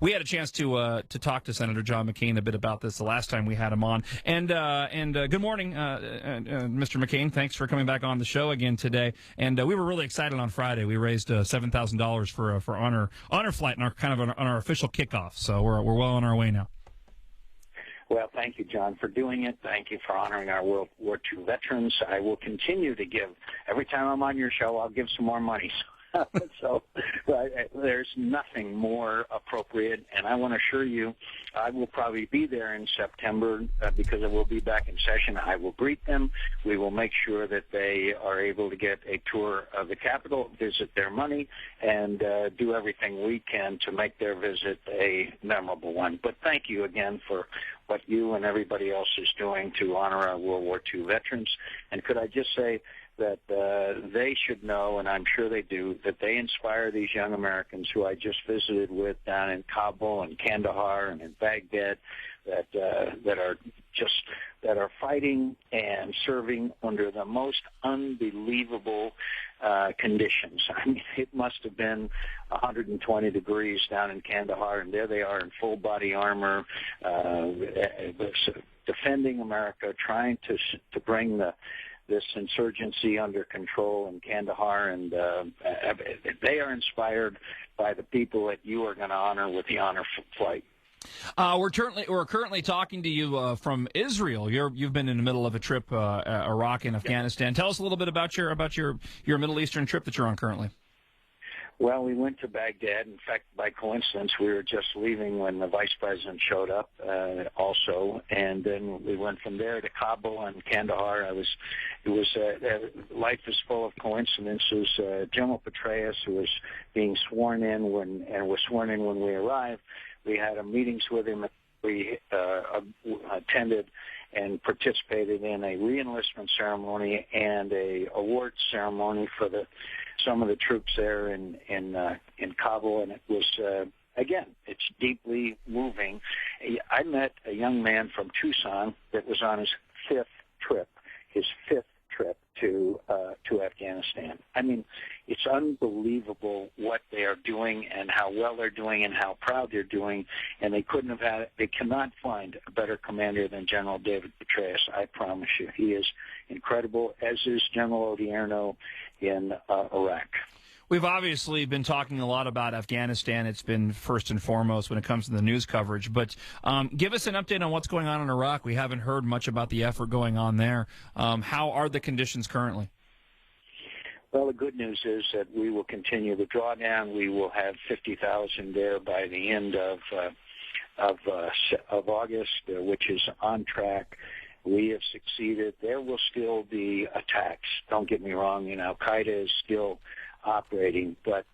we had a chance to talk to Senator John McCAIN a bit about this the last time we had him on. And good morning, Mr. McCAIN. Thanks for coming back on the show again today. And we were really excited on Friday. We raised $7,000 for honor flight on our official kickoff. So we're well on our way now. Well, thank you, John, for doing it. Thank you for honoring our World War II veterans. I will continue to give. Every time I'm on your show, I'll give some more money. So there's nothing more appropriate, and I want to assure you I will probably be there in September because I will be back in session. I will greet them. We will make sure that they are able to get a tour of the Capitol, visit their money, and do everything we can to make their visit a memorable one. But thank you again for what you and everybody else is doing to honor our World War II veterans. And could I just say that they should know, and I'm sure they do, that they inspire these young Americans who I just visited with down in Kabul and Kandahar and in Baghdad that are fighting and serving under the most unbelievable conditions. I mean, it must have been 120 degrees down in Kandahar, and there they are in full body armor, defending America, trying to bring this insurgency under control in Kandahar, and they are inspired by the people that you are going to honor with the honor flight. We're currently talking to you from Israel. You've been in the middle of a trip, Iraq and Afghanistan. Tell us a little bit about your Middle Eastern trip that you're on currently. Well, we went to Baghdad. In fact, by coincidence, we were just leaving when the vice president showed up also, and then we went from there to Kabul and Kandahar. Life is full of coincidences. General Petraeus, who was being sworn in when we arrived, we had meetings with him. We attended and participated in a re-enlistment ceremony and a awards ceremony for some of the troops there in Kabul, and it was again, it's deeply moving. I met a young man from Tucson that was on his fifth trip to Afghanistan. I mean, it's unbelievable what they are doing and how well they're doing and how proud they're doing, and they cannot find a better commander than General David Petraeus, I promise you. He is incredible, as is General Odierno in Iraq. We've obviously been talking a lot about Afghanistan. It's been first and foremost when it comes to the news coverage. But give us an update on what's going on in Iraq. We haven't heard much about the effort going on there. How are the conditions currently? Well, the good news is that we will continue the drawdown. We will have 50,000 there by the end of August, which is on track. We have succeeded. There will still be attacks. Don't get me wrong. Al-Qaeda is still operating, but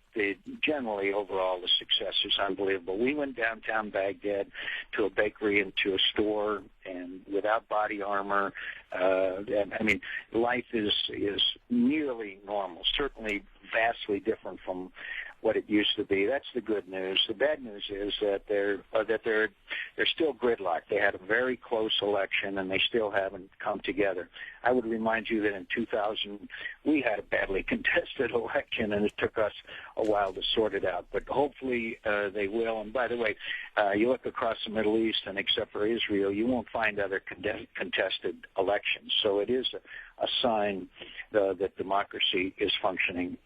generally, overall, the success is unbelievable. We went downtown Baghdad to a bakery and to a store, and without body armor, life is nearly normal, certainly vastly different from what it used to be. That's the good news. The bad news is that they're still gridlocked. They had a very close election, and they still haven't come together. I would remind you that in 2000, we had a badly contested election, and it took us a while to sort it out. But hopefully they will. And by the way, you look across the Middle East, and except for Israel, you won't find other contested elections. So it is a sign that democracy is functioning.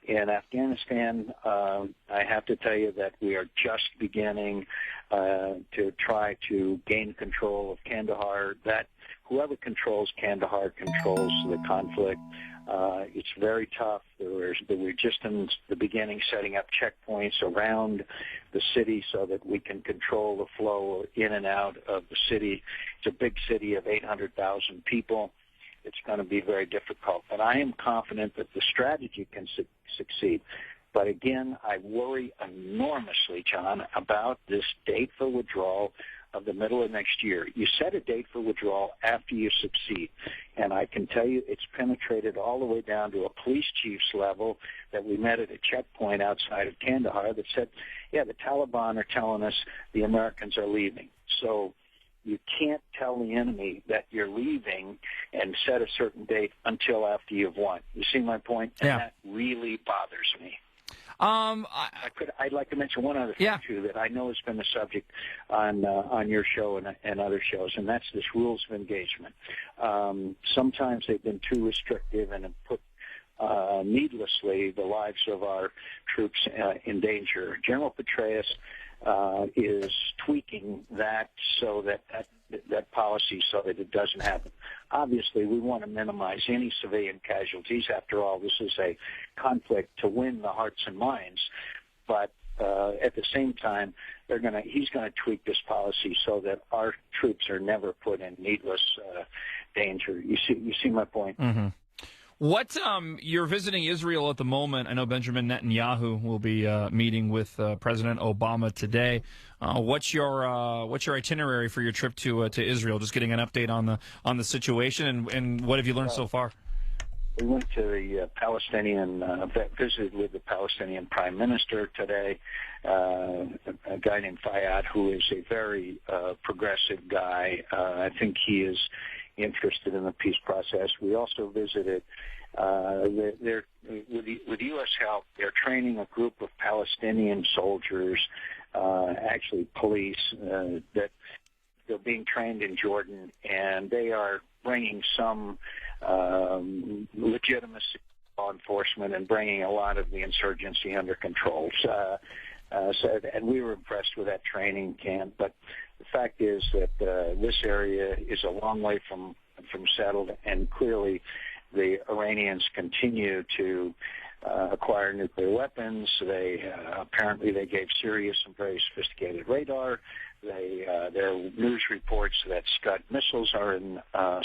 In Afghanistan, I have to tell you that we are just beginning to try to gain control of Kandahar. That whoever controls Kandahar controls the conflict. It's very tough. We're just in the beginning setting up checkpoints around the city so that we can control the flow in and out of the city. It's a big city of 800,000 people. It's going to be very difficult. But I am confident that the strategy can succeed. But again, I worry enormously, John, about this date for withdrawal of the middle of next year. You set a date for withdrawal after you succeed. And I can tell you it's penetrated all the way down to a police chief's level that we met at a checkpoint outside of Kandahar that said, yeah, the Taliban are telling us the Americans are leaving. So you can't tell the enemy that you're leaving and set a certain date until after you've won. You see my point? And yeah. That really bothers me. I'd like to mention one other thing too that I know has been the subject on your show and other shows, and that's this rules of engagement. Sometimes they've been too restrictive and have put needlessly the lives of our troops in danger. General Petraeus is tweaking that so that policy so that it doesn't happen. Obviously, we want to minimize any civilian casualties. After all, this is a conflict to win the hearts and minds. But at the same time, he's going to tweak this policy so that our troops are never put in needless danger. You see my point? Mm-hmm. What you're visiting Israel at the moment. I know Benjamin Netanyahu will be meeting with President Obama today. What's your itinerary for your trip to Israel? Just getting an update on the situation and what have you learned so far? We went to the visited with the Palestinian Prime Minister today, a guy named Fayyad, who is a very progressive guy. I think he is interested in the peace process. We also visited, with U.S. help, they're training a group of Palestinian soldiers, actually police, that they're being trained in Jordan, and they are bringing some legitimacy to law enforcement and bringing a lot of the insurgency under control. And we were impressed with that training camp. But the fact is that this area is a long way from settled, and clearly the Iranians continue to acquire nuclear weapons. Apparently they gave serious and very sophisticated radar. There are news reports that Scud missiles are in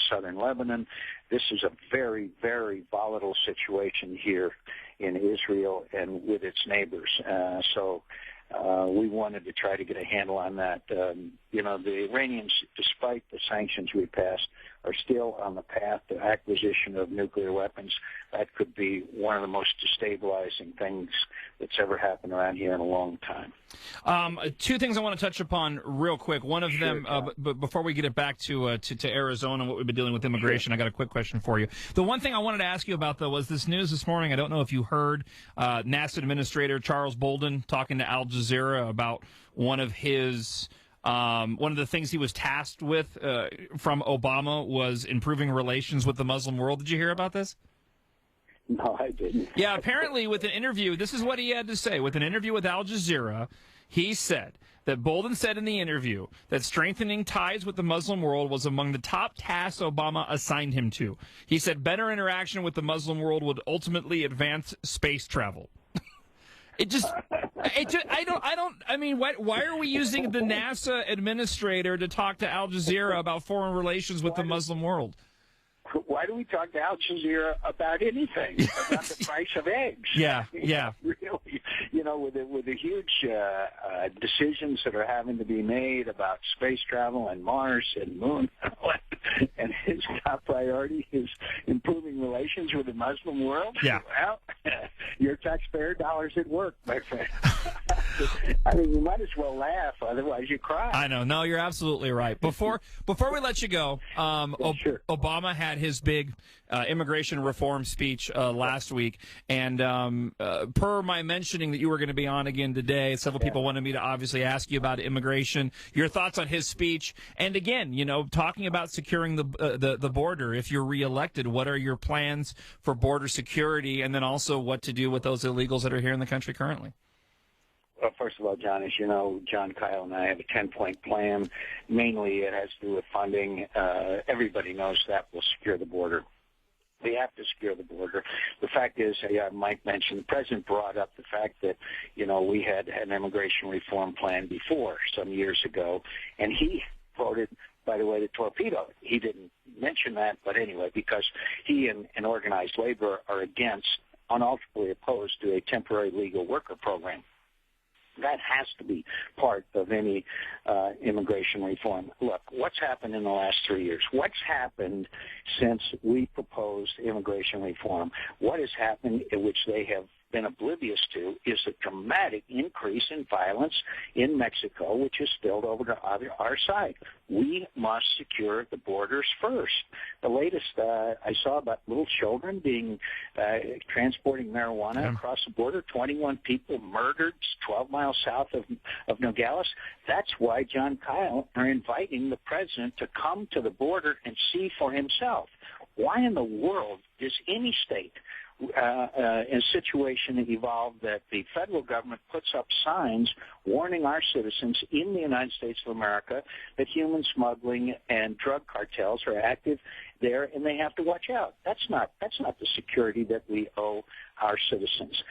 southern Lebanon. This is a very, very volatile situation here in Israel and with its neighbors. So we wanted to try to get a handle on that. The Iranians, despite the sanctions we passed, are still on the path to acquisition of nuclear weapons. That could be one of the most destabilizing things that's ever happened around here in a long time. Two things I want to touch upon real quick. One of them, but before we get it back to Arizona and what we've been dealing with immigration, I got a quick question for you. The one thing I wanted to ask you about, though, was this news this morning. I don't know if you heard NASA Administrator Charles Bolden talking to Al Jazeera about one of the things he was tasked with from Obama was improving relations with the Muslim world. Did you hear about this? No, I didn't. Yeah, apparently with an interview, this is what he had to say. With an interview with Al Jazeera, he said that Bolden said in the interview that strengthening ties with the Muslim world was among the top tasks Obama assigned him to. He said better interaction with the Muslim world would ultimately advance space travel. Why are we using the NASA administrator to talk to Al Jazeera about foreign relations with the Muslim world? Why do we talk to Al Jazeera about anything? About the price of eggs? Yeah. Really, with the huge decisions that are having to be made about space travel and Mars and Moon, and his top priority is improving relations with the Muslim world? Yeah. Well, your taxpayer dollars at work, my friend. I mean, you might as well laugh, otherwise you cry. I know. No, you're absolutely right. Before we let you go, sure. Obama had his big immigration reform speech last week, and per my mentioning that you were going to be on again today, several people wanted me to obviously ask you about immigration, your thoughts on his speech, and again, talking about securing the border. If you're reelected, what are your plans for border security, and then also what to do with those illegals that are here in the country currently? Well, first of all, John, as you know, John, Kyle, and I have a 10-point plan. Mainly it has to do with funding. Everybody knows that will secure the border. We have to secure the border. The fact is, Mike mentioned, the president brought up the fact that, we had an immigration reform plan before some years ago, and he voted, by the way, to torpedo it. He didn't mention that, but anyway, because he and organized labor are unalterably opposed to a temporary legal worker program. That has to be part of any immigration reform. Look, what's happened in the last 3 years? What's happened since we proposed immigration reform? What has happened in which they have been oblivious to is the dramatic increase in violence in Mexico, which has spilled over to our side. We must secure the borders first. The latest I saw about little children being transporting marijuana across the border, 21 people murdered 12 miles south of Nogales. That's why John Kyle are inviting the president to come to the border and see for himself. Why in the world does any state in a situation evolve that the federal government puts up signs warning our citizens in the United States of America that human smuggling and drug cartels are active there, and they have to watch out? That's not the security that we owe our citizens.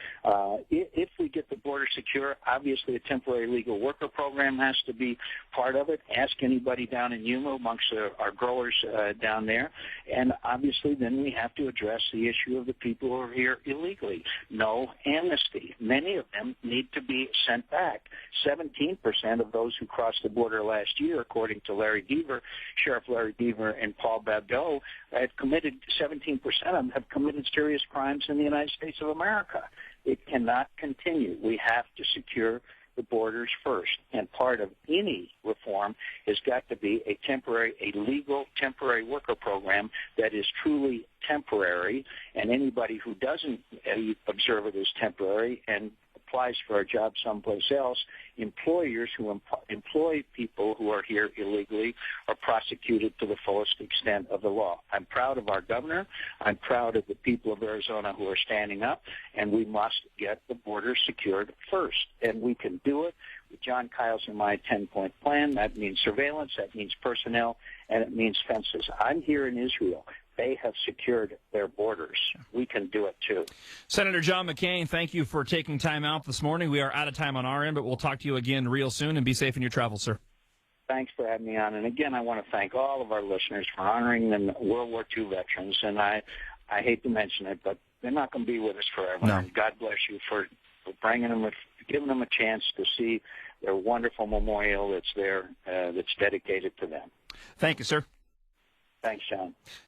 If we get the border secure, obviously a temporary legal worker program has to be part of it. Ask anybody down in Yuma amongst our growers down there. And obviously then we have to address the issue of the people who are here illegally. No amnesty. Many of them need to be sent back. 17% of those who crossed the border last year, according to Larry Deaver, Sheriff Larry Deaver and Paul Babdeau, had committed, 17% of them have committed serious crimes in the United States of America. It cannot continue. We have to secure the borders first. And part of any reform has got to be a legal temporary worker program that is truly temporary. And anybody who doesn't observe it as temporary and applies for a job someplace else, employers who employ people who are here illegally are prosecuted to the fullest extent of the law. I'm proud of our governor. I'm proud of the people of Arizona who are standing up, and we must get the border secured first. And we can do it with John Kyle's and my 10-point plan. That means surveillance, that means personnel, and it means fences. I'm here in Israel. They have secured their borders. We can do it, too. Senator John McCain, thank you for taking time out this morning. We are out of time on our end, but we'll talk to you again real soon, and be safe in your travels, sir. Thanks for having me on. And again, I want to thank all of our listeners for honoring the World War II veterans. And I hate to mention it, but they're not going to be with us forever. No. And God bless you for bringing them, giving them a chance to see their wonderful memorial that's there, that's dedicated to them. Thank you, sir. Thanks, John.